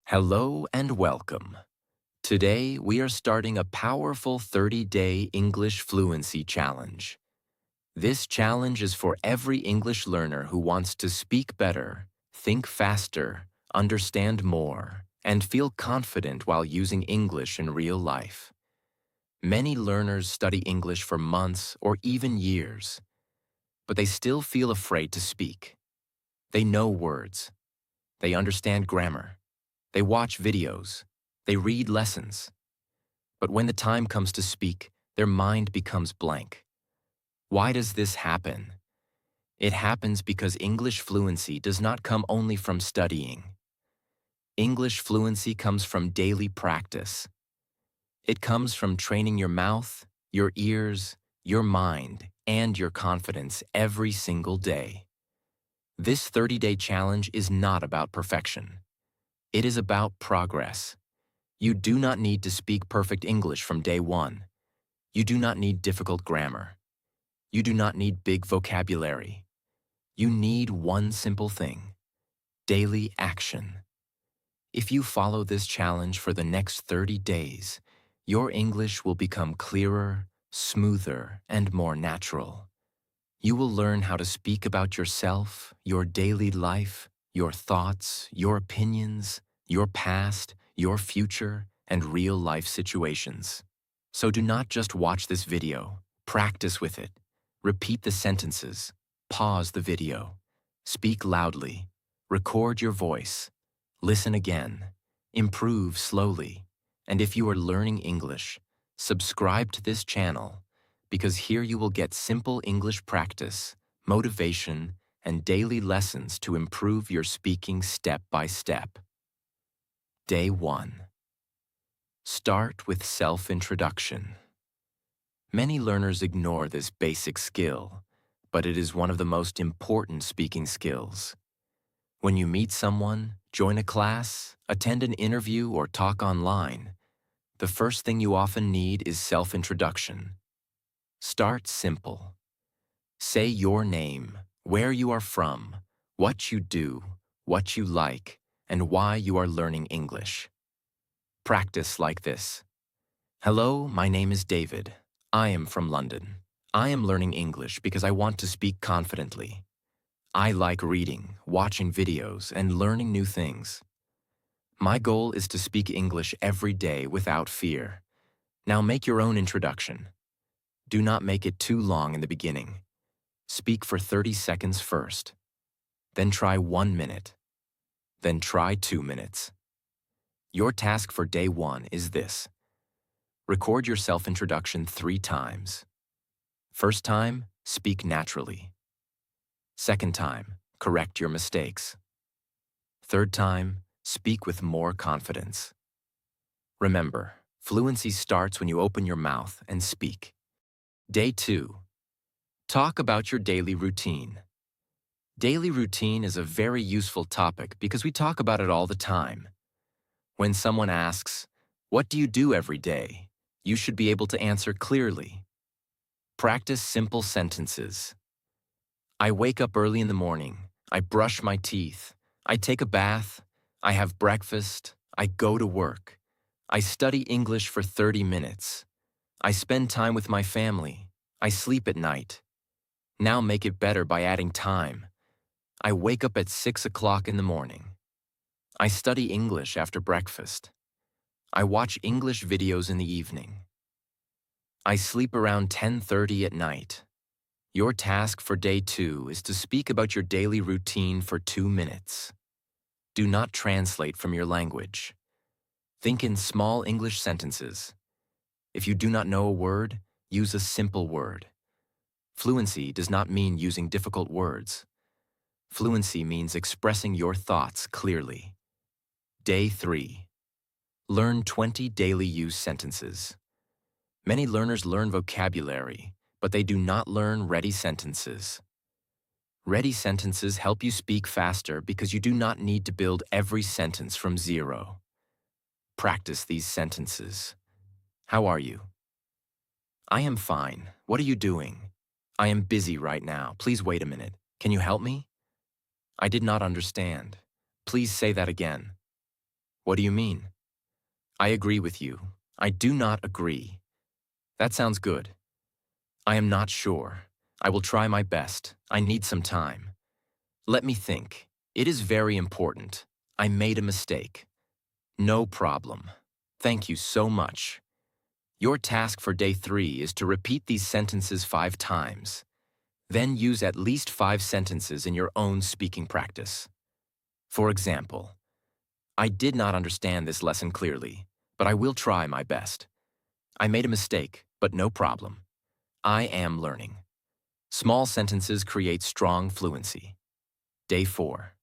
Hello and welcome. Today, we are starting a powerful 30-day English Fluency Challenge. This challenge is for every English learner who wants to speak better, think faster, understand more, and feel confident while using English in real life. Many learners study English for months or even years, but they still feel afraid to speak. They know words. They understand grammar. They watch videos. They read lessons. But when the time comes to speak, their mind becomes blank. Why does this happen? It happens because English fluency does not come only from studying. English fluency comes from daily practice. It comes from training your mouth, your ears, your mind, and your confidence every single day. This 30-day challenge is not about perfection. It is about progress. You do not need to speak perfect English from day one. You do not need difficult grammar. You do not need big vocabulary. You need one simple thing: daily action. If you follow this challenge for the next 30 days, your English will become clearer, smoother, and more natural. You will learn how to speak about yourself, your daily life, your thoughts, your opinions, your past, your future, and real-life situations. So do not just watch this video. Practice with it. Repeat the sentences. Pause the video. Speak loudly. Record your voice. Listen again. Improve slowly. And if you are learning English, subscribe to this channel, because here you will get simple English practice, motivation, and daily lessons to improve your speaking step by step. Day 1. Start with self-introduction. Many learners ignore this basic skill, but it is one of the most important speaking skills. When you meet someone, join a class, attend an interview, or talk online, the first thing you often need is self-introduction. Start simple. Say your name, where you are from, what you do, what you like, and why you are learning English. Practice like this. Hello, my name is David. I am from London. I am learning English because I want to speak confidently. I like reading, watching videos, and learning new things. My goal is to speak English every day without fear. Now make your own introduction. Do not make it too long in the beginning. Speak for 30 seconds first. Then try 1 minute. Then try 2 minutes. Your task for day 1 is this. Record your self-introduction 3 times. First time, speak naturally. Second time, correct your mistakes. Third time, speak with more confidence. Remember, fluency starts when you open your mouth and speak. Day 2. Talk about your daily routine. Daily routine is a very useful topic because we talk about it all the time. When someone asks, "What do you do every day?" you should be able to answer clearly. Practice simple sentences. I wake up early in the morning. I brush my teeth. I take a bath. I have breakfast. I go to work. I study English for 30 minutes. I spend time with my family. I sleep at night. Now make it better by adding time. I wake up at 6 o'clock in the morning. I study English after breakfast. I watch English videos in the evening. I sleep around 10:30 at night. Your task for day 2 is to speak about your daily routine for 2 minutes. Do not translate from your language. Think in small English sentences. If you do not know a word, use a simple word. Fluency does not mean using difficult words. Fluency means expressing your thoughts clearly. Day 3. Learn 20 daily use sentences. Many learners learn vocabulary, but they do not learn ready sentences. Ready sentences help you speak faster because you do not need to build every sentence from zero. Practice these sentences. How are you? I am fine. What are you doing? I am busy right now. Please wait a minute. Can you help me? I did not understand. Please say that again. What do you mean? I agree with you. I do not agree. That sounds good. I am not sure. I will try my best. I need some time. Let me think. It is very important. I made a mistake. No problem. Thank you so much. Your task for day 3 is to repeat these sentences 5 times. Then use at least 5 sentences in your own speaking practice. For example, I did not understand this lesson clearly, but I will try my best. I made a mistake, but no problem. I am learning. Small sentences create strong fluency. Day 4.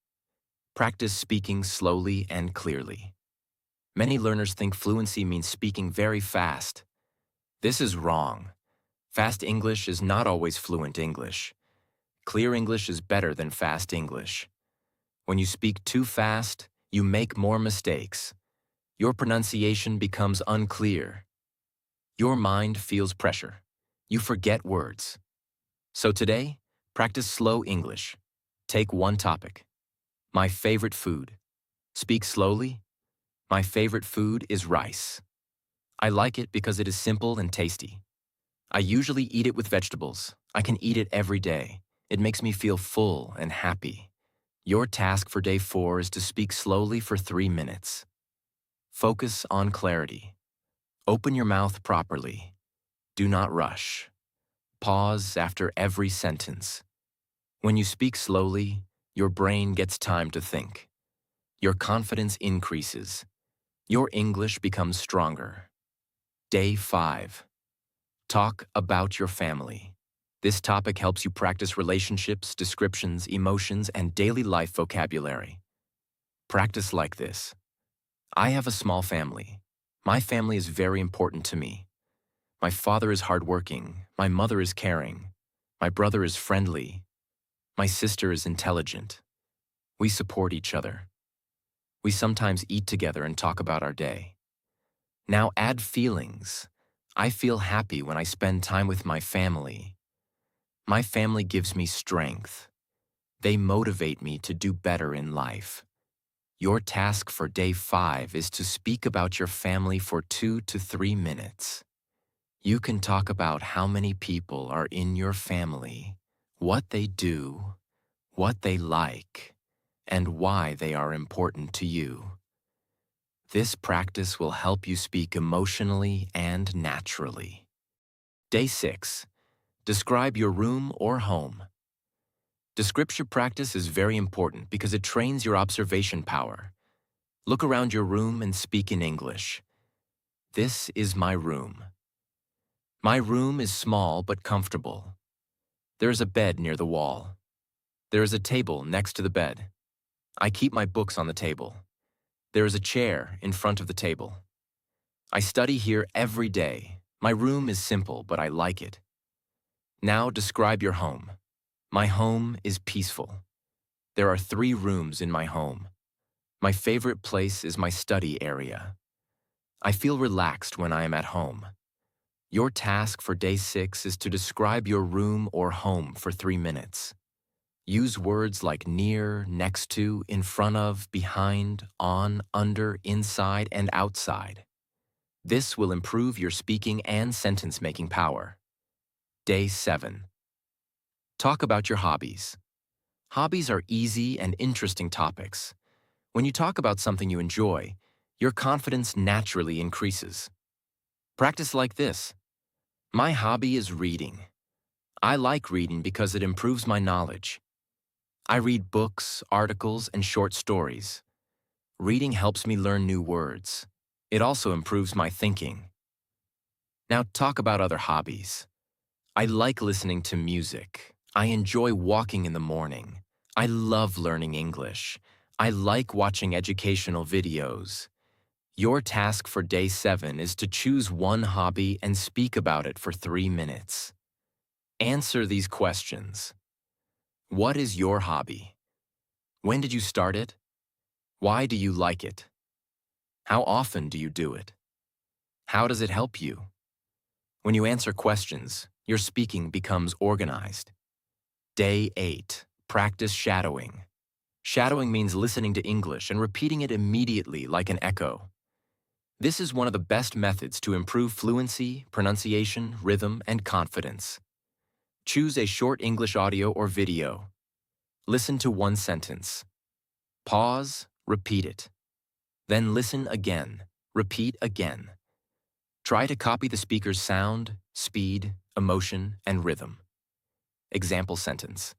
Practice speaking slowly and clearly. Many learners think fluency means speaking very fast. This is wrong. Fast English is not always fluent English. Clear English is better than fast English. When you speak too fast, you make more mistakes. Your pronunciation becomes unclear. Your mind feels pressure. You forget words. So today, practice slow English. Take one topic. My favorite food. Speak slowly. My favorite food is rice. I like it because it is simple and tasty. I usually eat it with vegetables. I can eat it every day. It makes me feel full and happy. Your task for day 4 is to speak slowly for 3 minutes. Focus on clarity. Open your mouth properly. Do not rush. Pause after every sentence. When you speak slowly, your brain gets time to think. Your confidence increases. Your English becomes stronger. Day 5. Talk about your family. This topic helps you practice relationships, descriptions, emotions, and daily life vocabulary. Practice like this. I have a small family. My family is very important to me. My father is hardworking. My mother is caring. My brother is friendly. My sister is intelligent. We support each other. We sometimes eat together and talk about our day. Now add feelings. I feel happy when I spend time with my family. My family gives me strength. They motivate me to do better in life. Your task for day 5 is to speak about your family for 2 to 3 minutes. You can talk about how many people are in your family, what they do, what they like, and why they are important to you. This practice will help you speak emotionally and naturally. Day 6. Describe your room or home. Description practice is very important because it trains your observation power. Look around your room and speak in English. This is my room. My room is small but comfortable. There is a bed near the wall. There is a table next to the bed. I keep my books on the table. There is a chair in front of the table. I study here every day. My room is simple, but I like it. Now describe your home. My home is peaceful. There are 3 rooms in my home. My favorite place is my study area. I feel relaxed when I am at home. Your task for day 6 is to describe your room or home for 3 minutes. Use words like near, next to, in front of, behind, on, under, inside, and outside. This will improve your speaking and sentence-making power. Day 7. Talk about your hobbies. Hobbies are easy and interesting topics. When you talk about something you enjoy, your confidence naturally increases. Practice like this. My hobby is reading. I like reading because it improves my knowledge. I read books, articles, and short stories. Reading helps me learn new words. It also improves my thinking. Now talk about other hobbies. I like listening to music. I enjoy walking in the morning. I love learning English. I like watching educational videos. Your task for day 7 is to choose one hobby and speak about it for 3 minutes. Answer these questions. What is your hobby? When did you start it? Why do you like it? How often do you do it? How does it help you? When you answer questions, your speaking becomes organized. Day 8. Practice shadowing. Shadowing means listening to English and repeating it immediately like an echo. This is one of the best methods to improve fluency, pronunciation, rhythm, and confidence. Choose a short English audio or video. Listen to one sentence. Pause, repeat it. Then listen again, repeat again. Try to copy the speaker's sound, speed, emotion, and rhythm. Example sentence.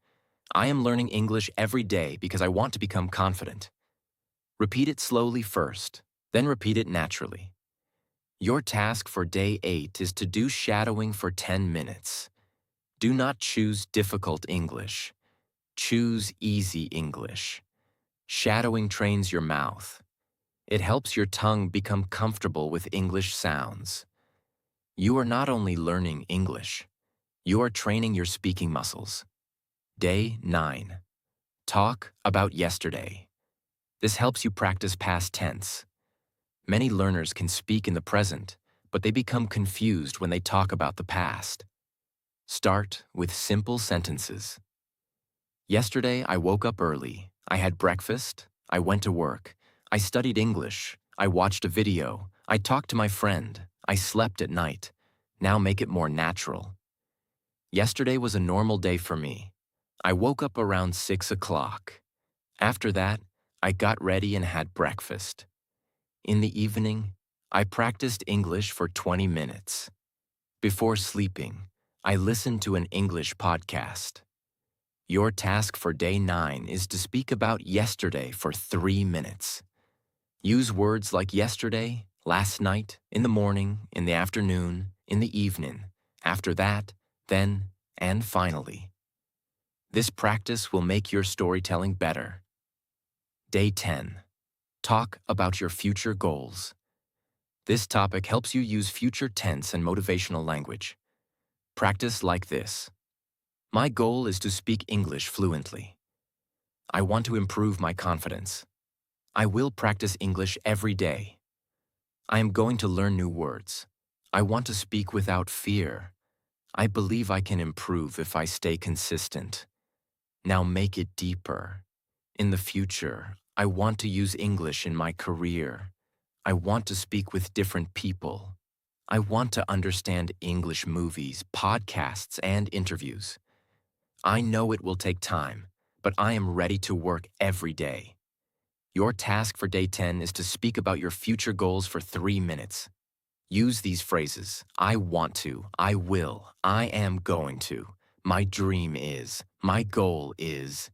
I am learning English every day because I want to become confident. Repeat it slowly first, then repeat it naturally. Your task for day 8 is to do shadowing for 10 minutes. Do not choose difficult English. Choose easy English. Shadowing trains your mouth. It helps your tongue become comfortable with English sounds. You are not only learning English, you are training your speaking muscles. Day 9. Talk about yesterday. This helps you practice past tense. Many learners can speak in the present, but they become confused when they talk about the past. Start with simple sentences. Yesterday, I woke up early. I had breakfast. I went to work. I studied English. I watched a video. I talked to my friend. I slept at night. Now make it more natural. Yesterday was a normal day for me. I woke up around 6 o'clock. After that, I got ready and had breakfast. In the evening, I practiced English for 20 minutes. Before sleeping, I listened to an English podcast. Your task for day 9 is to speak about yesterday for 3 minutes. Use words like yesterday, last night, in the morning, in the afternoon, in the evening, after that, then, and finally. This practice will make your storytelling better. Day 10. Talk about your future goals. This topic helps you use future tense and motivational language. Practice like this. My goal is to speak English fluently. I want to improve my confidence. I will practice English every day. I am going to learn new words. I want to speak without fear. I believe I can improve if I stay consistent. Now make it deeper. In the future, I want to use English in my career. I want to speak with different people. I want to understand English movies, podcasts, and interviews. I know it will take time, but I am ready to work every day. Your task for day 10 is to speak about your future goals for 3 minutes. Use these phrases. I want to, I will, I am going to, my dream is, my goal is.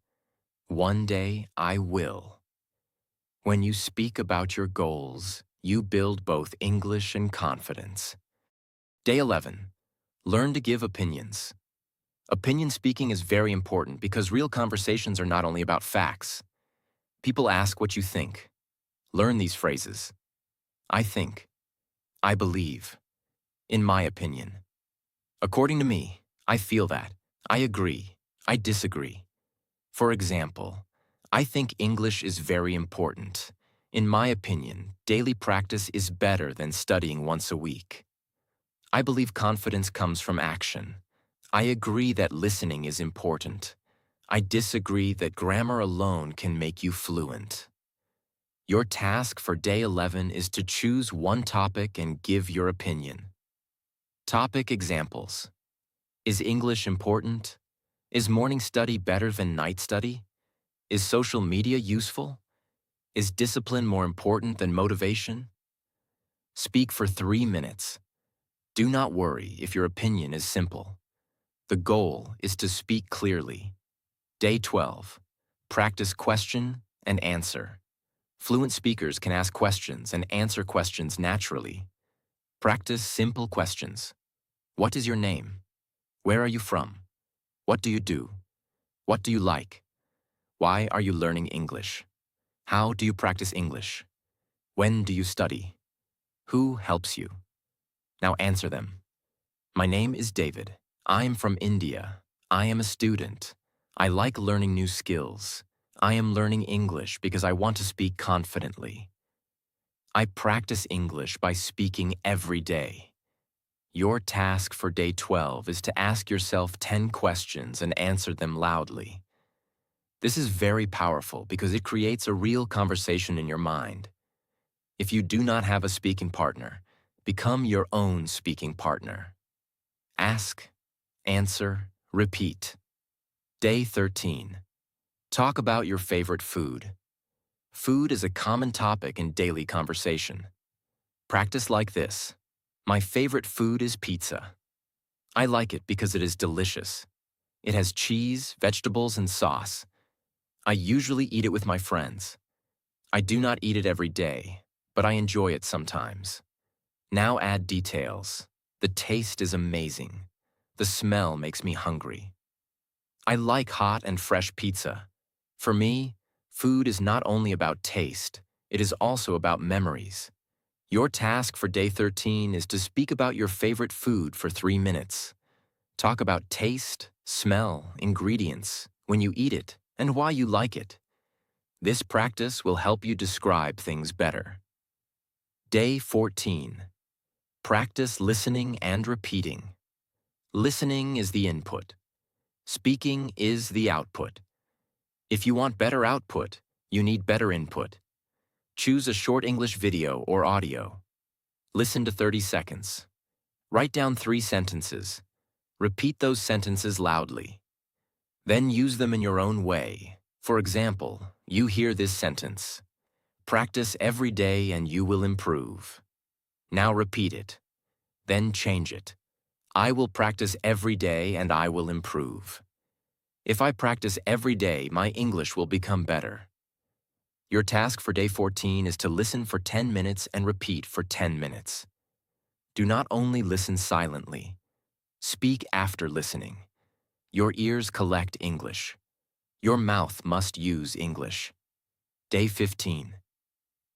One day I will. When you speak about your goals, you build both English and confidence. Day 11. Learn to give opinions. Opinion speaking is very important because real conversations are not only about facts. People ask what you think. Learn these phrases. I think. I believe. In my opinion. According to me, I feel that. I agree. I disagree. For example, I think English is very important. In my opinion, daily practice is better than studying once a week. I believe confidence comes from action. I agree that listening is important. I disagree that grammar alone can make you fluent. Your task for day 11 is to choose one topic and give your opinion. Topic examples. Is English important? Is morning study better than night study? Is social media useful? Is discipline more important than motivation? Speak for 3 minutes. Do not worry if your opinion is simple. The goal is to speak clearly. Day 12. Practice question and answer. Fluent speakers can ask questions and answer questions naturally. Practice simple questions. What is your name? Where are you from? What do you do? What do you like? Why are you learning English? How do you practice English? When do you study? Who helps you? Now answer them. My name is David. I am from India. I am a student. I like learning new skills. I am learning English because I want to speak confidently. I practice English by speaking every day. Your task for day 12 is to ask yourself 10 questions and answer them loudly. This is very powerful because it creates a real conversation in your mind. If you do not have a speaking partner, become your own speaking partner. Ask, answer, repeat. Day 13. Talk about your favorite food. Food is a common topic in daily conversation. Practice like this. My favorite food is pizza. I like it because it is delicious. It has cheese, vegetables, and sauce. I usually eat it with my friends. I do not eat it every day, but I enjoy it sometimes. Now add details. The taste is amazing. The smell makes me hungry. I like hot and fresh pizza. For me, food is not only about taste, it is also about memories. Your task for day 13 is to speak about your favorite food for 3 minutes. Talk about taste, smell, ingredients, when you eat it, and why you like it. This practice will help you describe things better. Day 14. Practice listening and repeating. Listening is the input. Speaking is the output. If you want better output, you need better input. Choose a short English video or audio. Listen to 30 seconds. Write down 3 sentences. Repeat those sentences loudly. Then use them in your own way. For example, you hear this sentence. Practice every day and you will improve. Now repeat it. Then change it. I will practice every day and I will improve. If I practice every day, my English will become better. Your task for day 14 is to listen for 10 minutes and repeat for 10 minutes. Do not only listen silently. Speak after listening. Your ears collect English. Your mouth must use English. Day 15.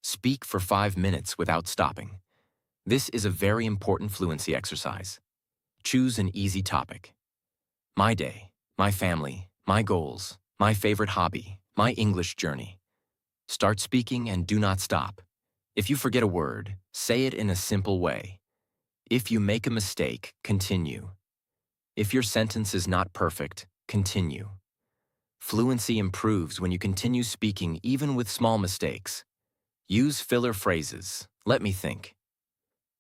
Speak for 5 minutes without stopping. This is a very important fluency exercise. Choose an easy topic. My day, my family, my goals, my favorite hobby, my English journey. Start speaking and do not stop. If you forget a word, say it in a simple way. If you make a mistake, continue. If your sentence is not perfect, continue. Fluency improves when you continue speaking even with small mistakes. Use filler phrases. Let me think.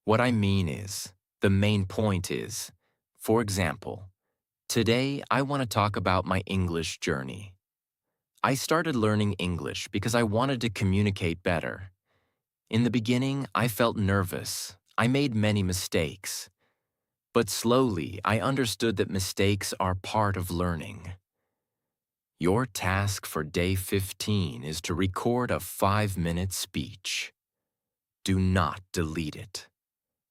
What I mean is, the main point is, for example, today I want to talk about my English journey. I started learning English because I wanted to communicate better. In the beginning, I felt nervous. I made many mistakes. But slowly, I understood that mistakes are part of learning. Your task for day 15 is to record a 5-minute speech. Do not delete it.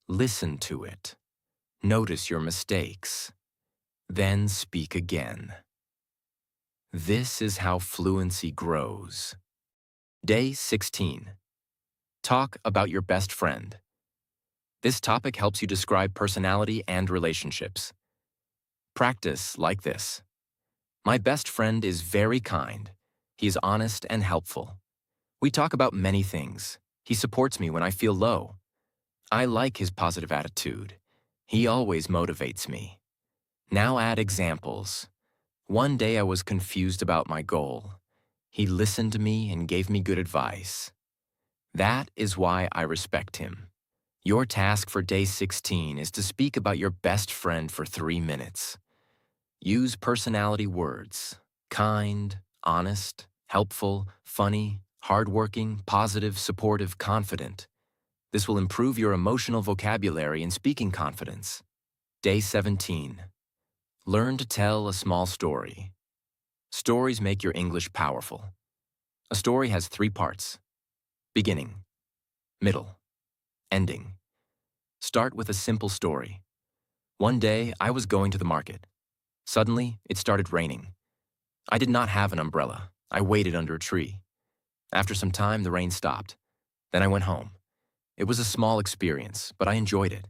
Listen to it. Notice your mistakes. Then speak again. This is how fluency grows. Day 16. Talk about your best friend. This topic helps you describe personality and relationships. Practice like this. My best friend is very kind. He is honest and helpful. We talk about many things. He supports me when I feel low. I like his positive attitude. He always motivates me. Now add examples. One day I was confused about my goal. He listened to me and gave me good advice. That is why I respect him. Your task for day 16 is to speak about your best friend for 3 minutes. Use personality words: kind, honest, helpful, funny, hardworking, positive, supportive, confident. This will improve your emotional vocabulary and speaking confidence. Day 17. Learn to tell a small story. Stories make your English powerful. A story has 3 parts: beginning, middle, ending. Start with a simple story. One day, I was going to the market. Suddenly, it started raining. I did not have an umbrella. I waited under a tree. After some time, the rain stopped. Then I went home. It was a small experience, but I enjoyed it.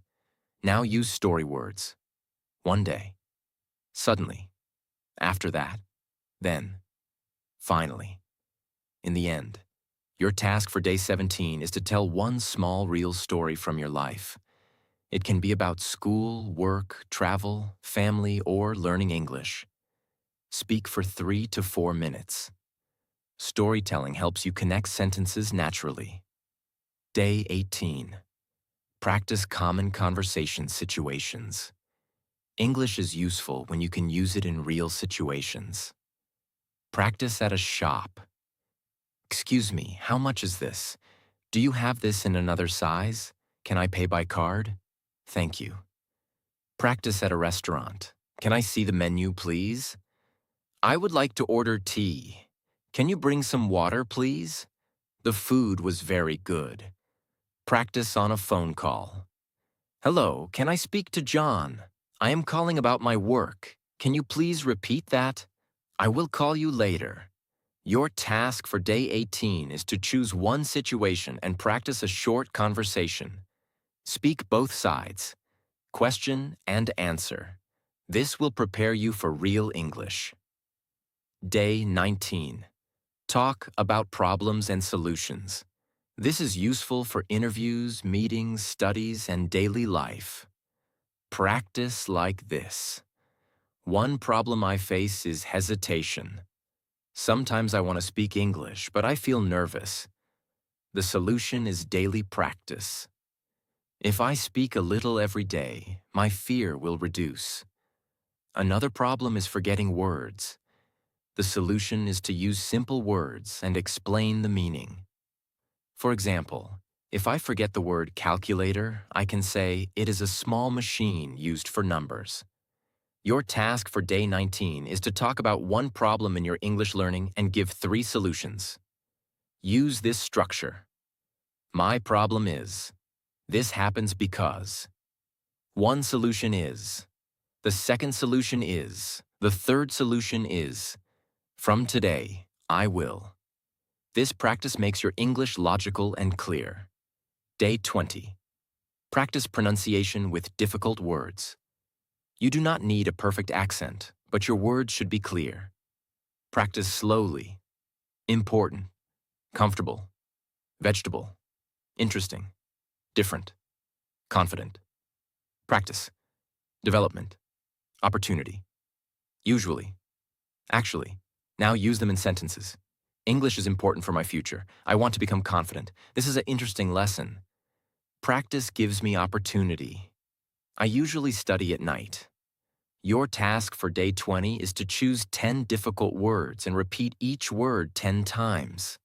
Now use story words. One day. Suddenly. After that. Then. Finally. In the end. Your task for day 17 is to tell one small real story from your life. It can be about school, work, travel, family, or learning English. Speak for 3 to 4 minutes. Storytelling helps you connect sentences naturally. Day 18. Practice common conversation situations. English is useful when you can use it in real situations. Practice at a shop. Excuse me, how much is this? Do you have this in another size? Can I pay by card? Thank you. Practice at a restaurant. Can I see the menu, please? I would like to order tea. Can you bring some water, please? The food was very good. Practice on a phone call. Hello, can I speak to John? I am calling about my work. Can you please repeat that? I will call you later. Your task for day 18 is to choose one situation and practice a short conversation. Speak both sides. Question and answer. This will prepare you for real English. Day 19. Talk about problems and solutions. This is useful for interviews, meetings, studies, and daily life. Practice like this. One problem I face is hesitation. Sometimes I want to speak English, but I feel nervous. The solution is daily practice. If I speak a little every day, my fear will reduce. Another problem is forgetting words. The solution is to use simple words and explain the meaning. For example, if I forget the word calculator, I can say it is a small machine used for numbers. Your task for day 19 is to talk about one problem in your English learning and give 3 solutions. Use this structure. My problem is. This happens because. One solution is. The second solution is. The third solution is. From today, I will. This practice makes your English logical and clear. Day 20. Practice pronunciation with difficult words. You do not need a perfect accent, but your words should be clear. Practice slowly. Important. Comfortable. Vegetable. Interesting. Different. Confident. Practice. Development. Opportunity. Usually. Actually. Now use them in sentences. English is important for my future. I want to become confident. This is an interesting lesson. Practice gives me opportunity. I usually study at night. Your task for day 20 is to choose 10 difficult words and repeat each word 10 times.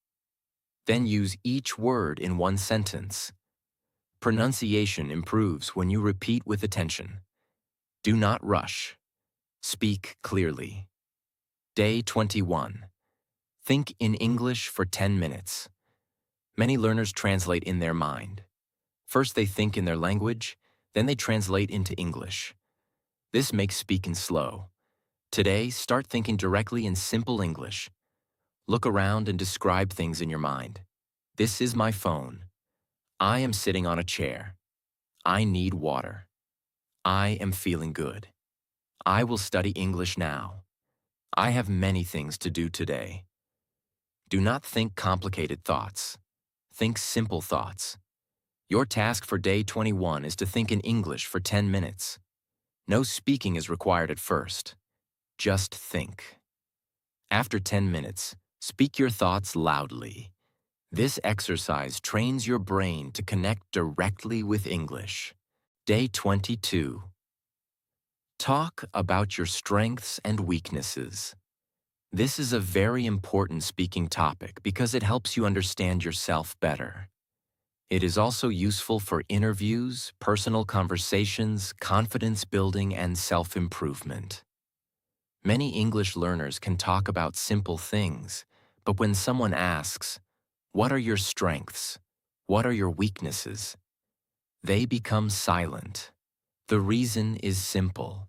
Then use each word in one sentence. Pronunciation improves when you repeat with attention. Do not rush. Speak clearly. Day 21. Think in English for 10 minutes. Many learners translate in their mind. First they think in their language, then they translate into English. This makes speaking slow. Today, start thinking directly in simple English. Look around and describe things in your mind. This is my phone. I am sitting on a chair. I need water. I am feeling good. I will study English now. I have many things to do today. Do not think complicated thoughts. Think simple thoughts. Your task for day 21 is to think in English for 10 minutes. No speaking is required at first. Just think. After 10 minutes, speak your thoughts loudly. This exercise trains your brain to connect directly with English. Day 22. Talk about your strengths and weaknesses. This is a very important speaking topic because it helps you understand yourself better. It is also useful for interviews, personal conversations, confidence building, and self-improvement. Many English learners can talk about simple things, but when someone asks, "What are your strengths? What are your weaknesses?" they become silent. The reason is simple.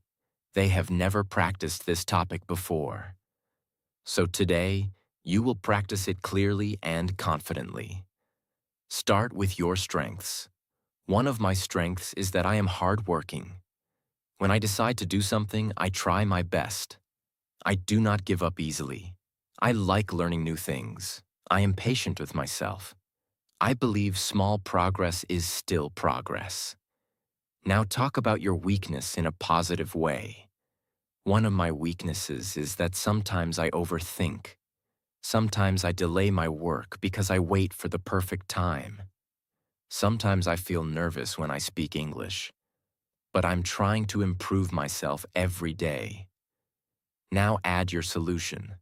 They have never practiced this topic before. So today, you will practice it clearly and confidently. Start with your strengths. One of my strengths is that I am hardworking. When I decide to do something, I try my best. I do not give up easily. I like learning new things. I am patient with myself. I believe small progress is still progress. Now talk about your weakness in a positive way. One of my weaknesses is that sometimes I overthink. Sometimes I delay my work because I wait for the perfect time. Sometimes I feel nervous when I speak English, but I'm trying to improve myself every day. Now add your solution.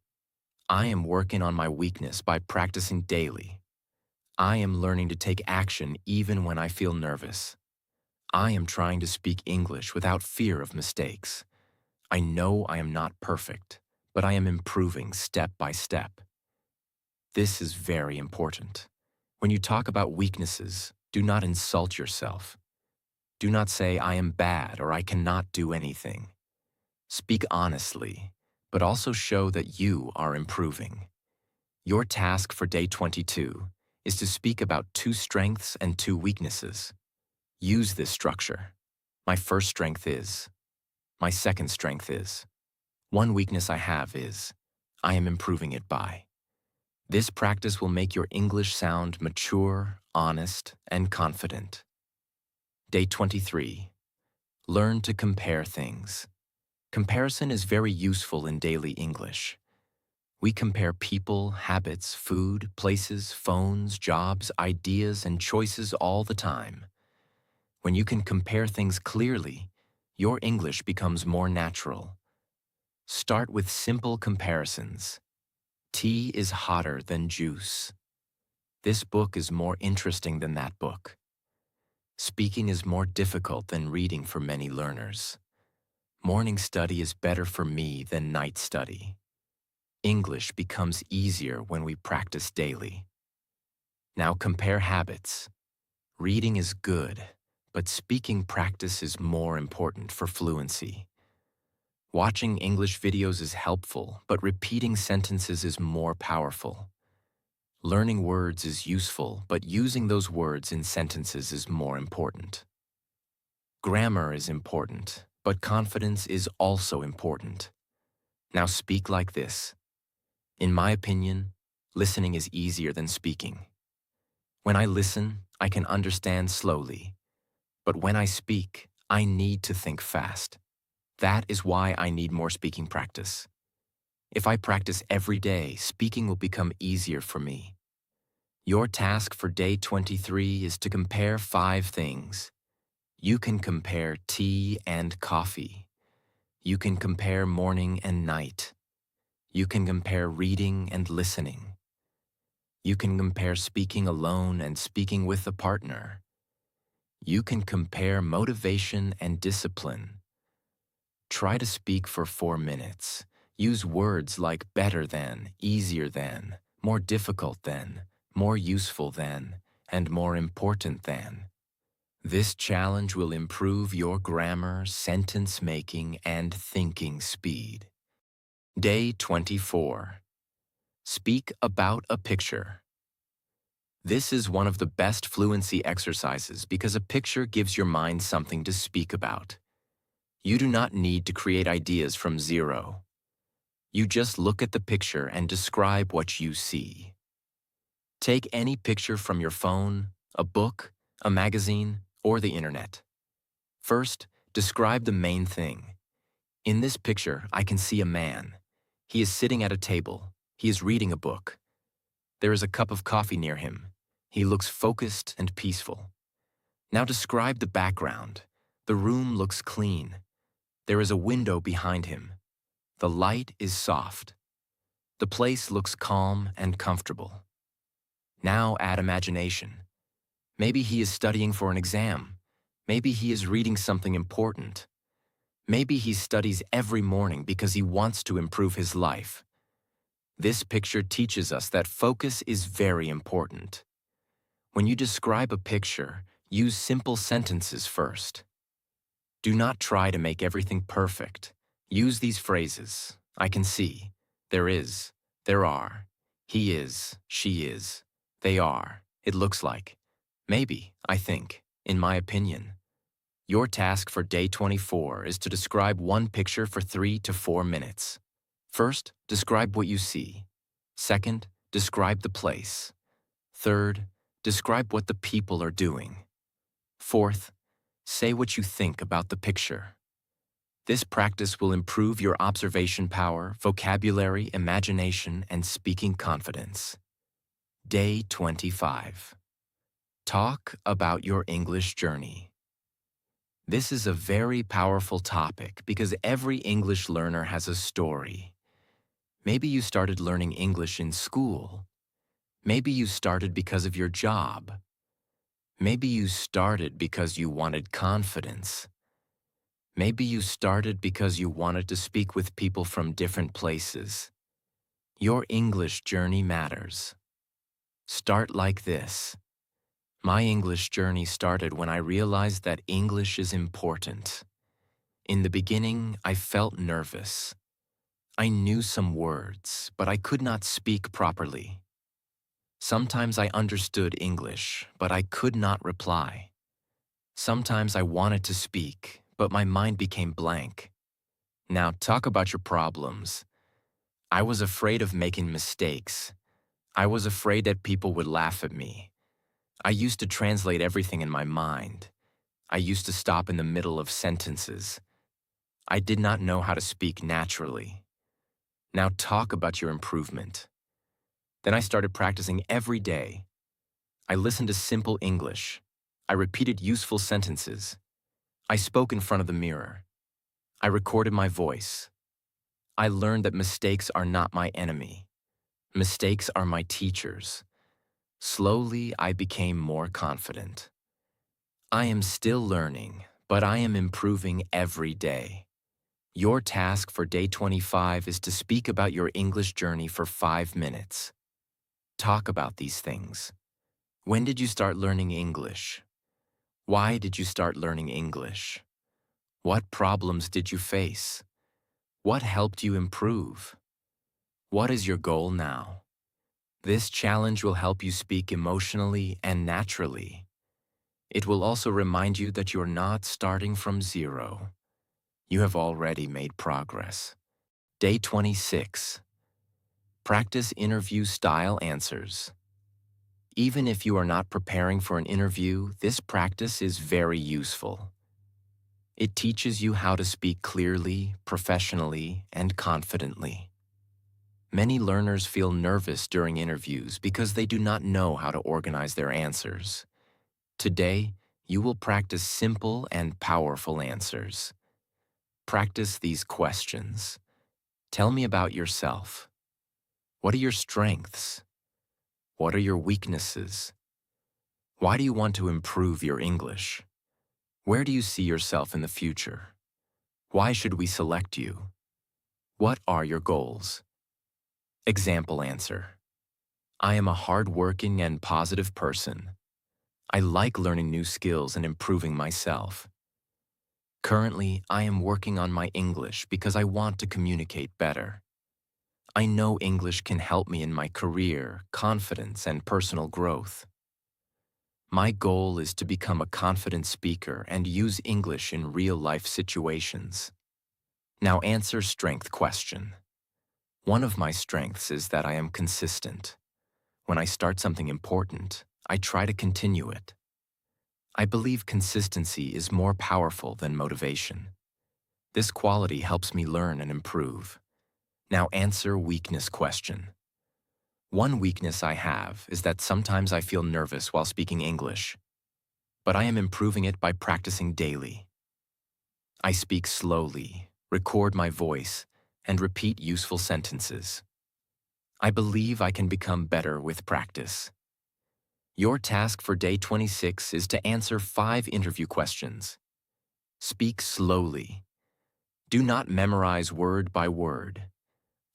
I am working on my weakness by practicing daily. I am learning to take action even when I feel nervous. I am trying to speak English without fear of mistakes. I know I am not perfect, but I am improving step by step. This is very important. When you talk about weaknesses, do not insult yourself. Do not say, I am bad or I cannot do anything. Speak honestly, but also show that you are improving. Your task for day 22 is to speak about 2 strengths and 2 weaknesses. Use this structure. My first strength is. My second strength is. One weakness I have is. I am improving it by. This practice will make your English sound mature, honest, and confident. Day 23. Learn to compare things. Comparison is very useful in daily English. We compare people, habits, food, places, phones, jobs, ideas, and choices all the time. When you can compare things clearly, your English becomes more natural. Start with simple comparisons. Tea is hotter than juice. This book is more interesting than that book. Speaking is more difficult than reading for many learners. Morning study is better for me than night study. English becomes easier when we practice daily. Now compare habits. Reading is good, but speaking practice is more important for fluency. Watching English videos is helpful, but repeating sentences is more powerful. Learning words is useful, but using those words in sentences is more important. Grammar is important, but confidence is also important. Now speak like this. In my opinion, listening is easier than speaking. When I listen, I can understand slowly. But when I speak, I need to think fast. That is why I need more speaking practice. If I practice every day, speaking will become easier for me. Your task for day 23 is to compare 5 things. You can compare tea and coffee. You can compare morning and night. You can compare reading and listening. You can compare speaking alone and speaking with a partner. You can compare motivation and discipline. Try to speak for 4 minutes. Use words like better than, easier than, more difficult than, more useful than, and more important than. This challenge will improve your grammar, sentence making, and thinking speed. Day 24. Speak about a picture. This is one of the best fluency exercises because a picture gives your mind something to speak about. You do not need to create ideas from zero. You just look at the picture and describe what you see. Take any picture from your phone, a book, a magazine, or the internet. First, describe the main thing. In this picture, I can see a man. He is sitting at a table. He is reading a book. There is a cup of coffee near him. He looks focused and peaceful. Now describe the background. The room looks clean. There is a window behind him. The light is soft. The place looks calm and comfortable. Now add imagination. Maybe he is studying for an exam. Maybe he is reading something important. Maybe he studies every morning because he wants to improve his life. This picture teaches us that focus is very important. When you describe a picture, use simple sentences first. Do not try to make everything perfect. Use these phrases. I can see. There is. There are. He is. She is. They are. It looks like. Maybe. I think. In my opinion. Your task for day 24 is to describe one picture for 3 to 4 minutes. First, describe what you see. Second, describe the place. Third, describe what the people are doing. Fourth, say what you think about the picture. This practice will improve your observation power, vocabulary, imagination, and speaking confidence. Day 25. Talk about your English journey. This is a very powerful topic because every English learner has a story. Maybe you started learning English in school. Maybe you started because of your job. Maybe you started because you wanted confidence. Maybe you started because you wanted to speak with people from different places. Your English journey matters. Start like this. My English journey started when I realized that English is important. In the beginning, I felt nervous. I knew some words, but I could not speak properly. Sometimes I understood English, but I could not reply. Sometimes I wanted to speak, but my mind became blank. Now talk about your problems. I was afraid of making mistakes. I was afraid that people would laugh at me. I used to translate everything in my mind. I used to stop in the middle of sentences. I did not know how to speak naturally. Now talk about your improvement. Then I started practicing every day. I listened to simple English. I repeated useful sentences. I spoke in front of the mirror. I recorded my voice. I learned that mistakes are not my enemy. Mistakes are my teachers. Slowly, I became more confident. I am still learning, but I am improving every day. Your task for day 25 is to speak about your English journey for 5 minutes. Talk about these things. When did you start learning English? Why did you start learning English? What problems did you face? What helped you improve? What is your goal now? This challenge will help you speak emotionally and naturally. It will also remind you that you're not starting from zero. You have already made progress. Day 26. Practice interview style answers. Even if you are not preparing for an interview, this practice is very useful. It teaches you how to speak clearly, professionally, and confidently. Many learners feel nervous during interviews because they do not know how to organize their answers. Today, you will practice simple and powerful answers. Practice these questions. Tell me about yourself. What are your strengths? What are your weaknesses? Why do you want to improve your English? Where do you see yourself in the future? Why should we select you? What are your goals? Example answer. I am a hardworking and positive person. I like learning new skills and improving myself. Currently, I am working on my English because I want to communicate better. I know English can help me in my career, confidence, and personal growth. My goal is to become a confident speaker and use English in real-life situations. Now answer strength question. One of my strengths is that I am consistent. When I start something important, I try to continue it. I believe consistency is more powerful than motivation. This quality helps me learn and improve. Now answer weakness question. One weakness I have is that sometimes I feel nervous while speaking English, but I am improving it by practicing daily. I speak slowly, record my voice, and repeat useful sentences. I believe I can become better with practice. Your task for day 26 is to answer 5 interview questions. Speak slowly. Do not memorize word by word.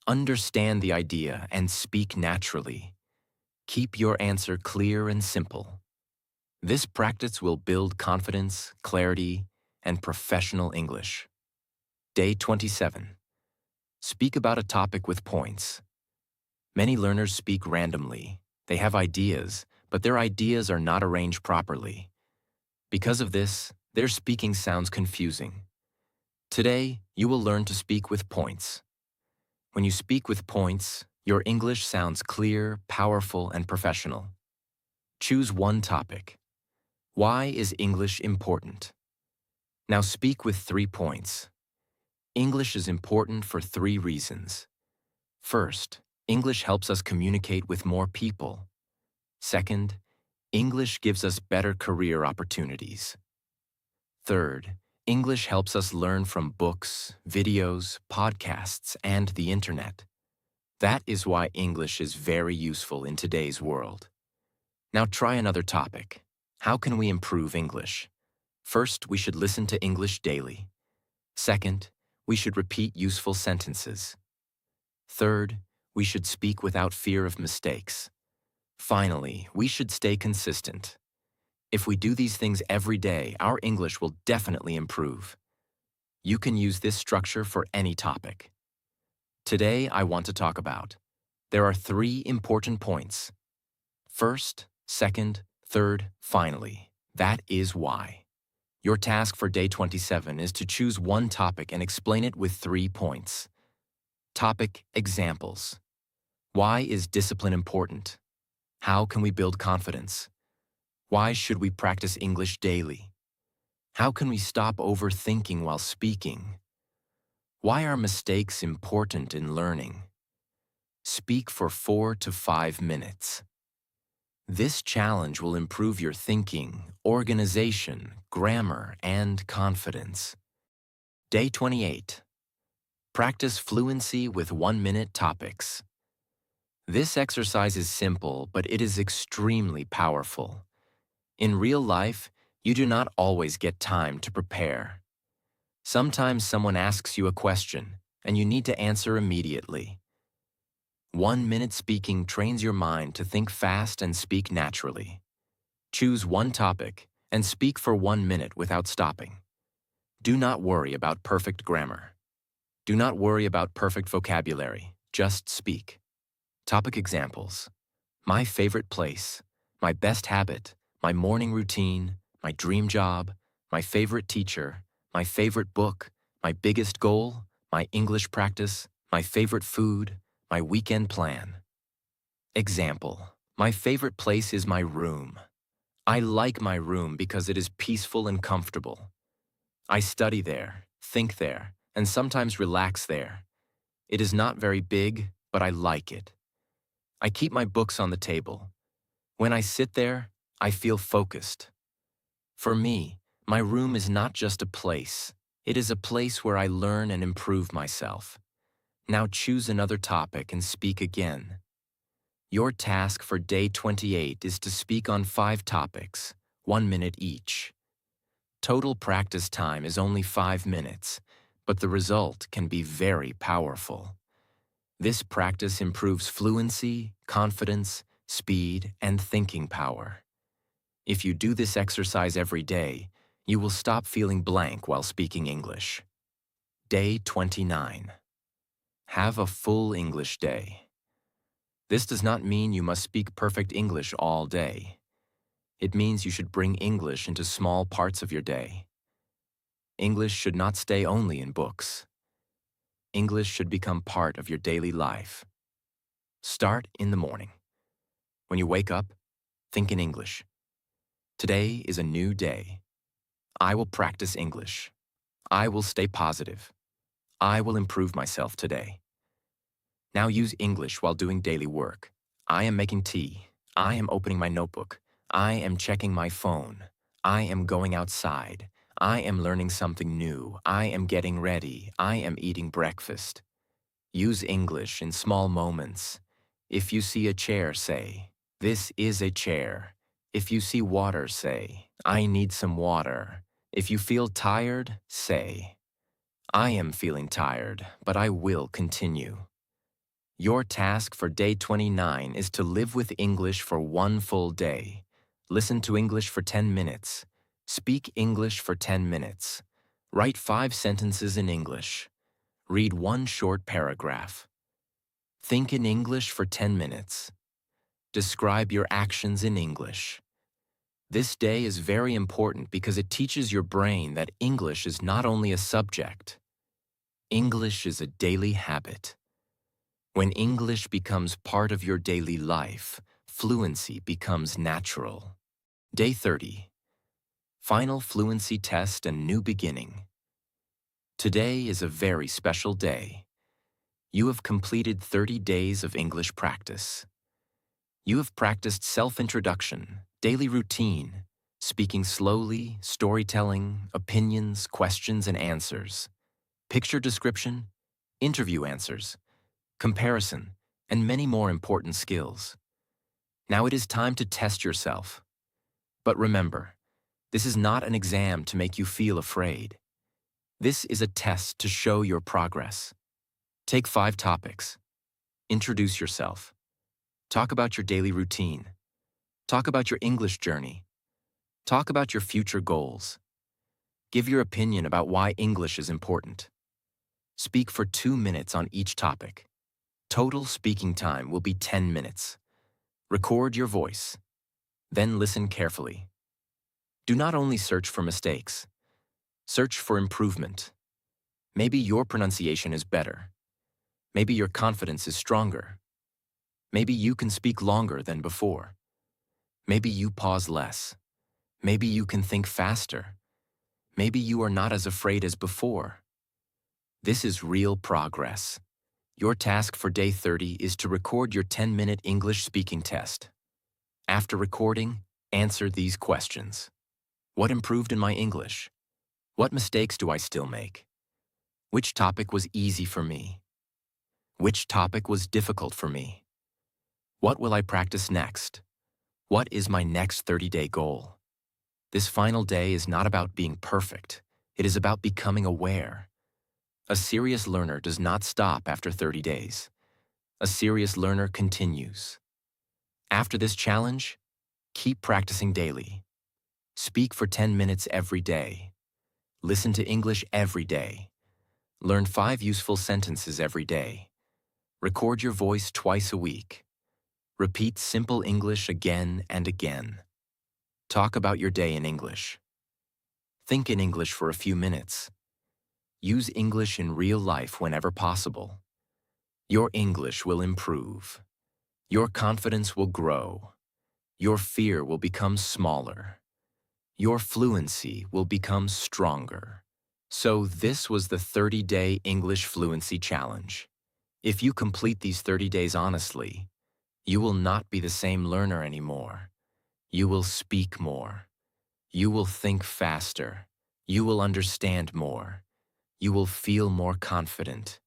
Understand the idea and speak naturally. Keep your answer clear and simple. This practice will build confidence, clarity, and professional English. Day 27. Speak about a topic with points. Many learners speak randomly. They have ideas, but their ideas are not arranged properly. Because of this, their speaking sounds confusing. Today, you will learn to speak with points. When you speak with points, your English sounds clear, powerful, and professional. Choose one topic. Why is English important? Now speak with 3 points. English is important for 3 reasons. First, English helps us communicate with more people. Second, English gives us better career opportunities. Third, English helps us learn from books, videos, podcasts, and the internet. That is why English is very useful in today's world. Now try another topic. How can we improve English? First, we should listen to English daily. Second, we should repeat useful sentences. Third, we should speak without fear of mistakes. Finally, we should stay consistent. If we do these things every day, our English will definitely improve. You can use this structure for any topic. Today, I want to talk about. There are 3 important points. First, second, third, finally. That is why. Your task for day 27 is to choose one topic and explain it with 3 points. Topic examples. Why is discipline important? How can we build confidence? Why should we practice English daily? How can we stop overthinking while speaking? Why are mistakes important in learning? Speak for 4 to 5 minutes. This challenge will improve your thinking, organization, grammar, and confidence. Day 28. Practice fluency with 1-minute topics. This exercise is simple, but it is extremely powerful. In real life, you do not always get time to prepare. Sometimes someone asks you a question, and you need to answer immediately. 1-minute speaking trains your mind to think fast and speak naturally. Choose one topic and speak for 1 minute without stopping. Do not worry about perfect grammar. Do not worry about perfect vocabulary. Just speak. Topic examples. My favorite place, my best habit, my morning routine, my dream job, my favorite teacher, my favorite book, my biggest goal, my English practice, my favorite food, my weekend plan. Example. My favorite place is my room. I like my room because it is peaceful and comfortable. I study there, think there, and sometimes relax there. It is not very big, but I like it. I keep my books on the table. When I sit there, I feel focused. For me, my room is not just a place. It is a place where I learn and improve myself. Now choose another topic and speak again. Your task for day 28 is to speak on 5 topics, 1 minute each. Total practice time is only 5 minutes, but the result can be very powerful. This practice improves fluency, confidence, speed, and thinking power. If you do this exercise every day, you will stop feeling blank while speaking English. Day 29. Have a full English day. This does not mean you must speak perfect English all day. It means you should bring English into small parts of your day. English should not stay only in books. English should become part of your daily life. Start in the morning. When you wake up, think in English. Today is a new day. I will practice English. I will stay positive. I will improve myself today. Now use English while doing daily work. I am making tea. I am opening my notebook. I am checking my phone. I am going outside. I am learning something new. I am getting ready. I am eating breakfast. Use English in small moments. If you see a chair, say, "This is a chair." If you see water, say, "I need some water." If you feel tired, say, "I am feeling tired, but I will continue." Your task for day 29 is to live with English for 1 full day. Listen to English for 10 minutes. Speak English for 10 minutes. Write 5 sentences in English. Read 1 short paragraph. Think in English for 10 minutes. Describe your actions in English. This day is very important because it teaches your brain that English is not only a subject. English is a daily habit. When English becomes part of your daily life, fluency becomes natural. Day 30. Final fluency test and new beginning. Today is a very special day. You have completed 30 days of English practice. You have practiced self-introduction, daily routine, speaking slowly, storytelling, opinions, questions and answers, picture description, interview answers, comparison, and many more important skills. Now it is time to test yourself. But remember, this is not an exam to make you feel afraid. This is a test to show your progress. Take 5 topics. Introduce yourself. Talk about your daily routine. Talk about your English journey. Talk about your future goals. Give your opinion about why English is important. Speak for 2 minutes on each topic. Total speaking time will be 10 minutes. Record your voice. Then listen carefully. Do not only search for mistakes. Search for improvement. Maybe your pronunciation is better. Maybe your confidence is stronger. Maybe you can speak longer than before. Maybe you pause less. Maybe you can think faster. Maybe you are not as afraid as before. This is real progress. Your task for day 30 is to record your 10-minute English speaking test. After recording, answer these questions. What improved in my English? What mistakes do I still make? Which topic was easy for me? Which topic was difficult for me? What will I practice next? What is my next 30-day goal? This final day is not about being perfect. It is about becoming aware. A serious learner does not stop after 30 days. A serious learner continues. After this challenge, keep practicing daily. Speak for 10 minutes every day. Listen to English every day. Learn 5 useful sentences every day. Record your voice twice a week. Repeat simple English again and again. Talk about your day in English. Think in English for a few minutes. Use English in real life whenever possible. Your English will improve. Your confidence will grow. Your fear will become smaller. Your fluency will become stronger. So this was the 30-day English Fluency Challenge. If you complete these 30 days honestly, you will not be the same learner anymore. You will speak more. You will think faster. You will understand more. You will feel more confident.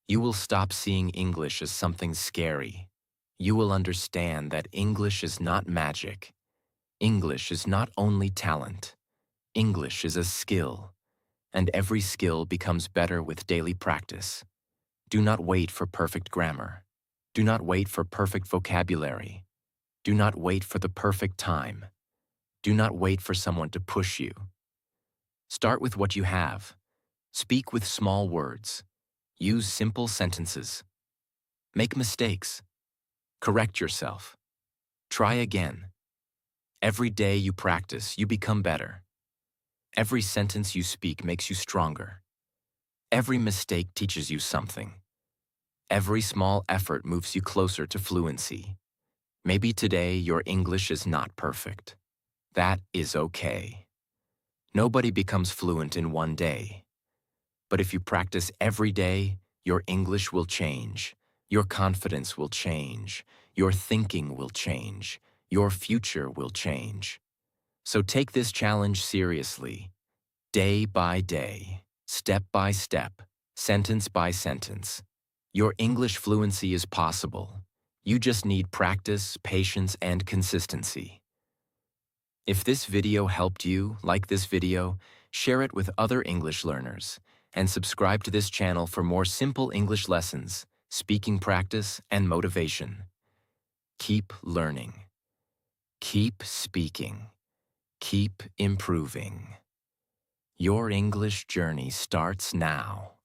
You will stop seeing English as something scary. You will understand that English is not magic. English is not only talent. English is a skill, and every skill becomes better with daily practice. Do not wait for perfect grammar. Do not wait for perfect vocabulary. Do not wait for the perfect time. Do not wait for someone to push you. Start with what you have. Speak with small words. Use simple sentences. Make mistakes. Correct yourself. Try again. Every day you practice, you become better. Every sentence you speak makes you stronger. Every mistake teaches you something. Every small effort moves you closer to fluency. Maybe today your English is not perfect. That is okay. Nobody becomes fluent in one day. But if you practice every day, your English will change. Your confidence will change. Your thinking will change. Your future will change. So take this challenge seriously. Day by day, step by step, sentence by sentence. Your English fluency is possible. You just need practice, patience, and consistency. If this video helped you, like this video, share it with other English learners, and subscribe to this channel for more simple English lessons, speaking practice, and motivation. Keep learning. Keep speaking. Keep improving. Your English journey starts now.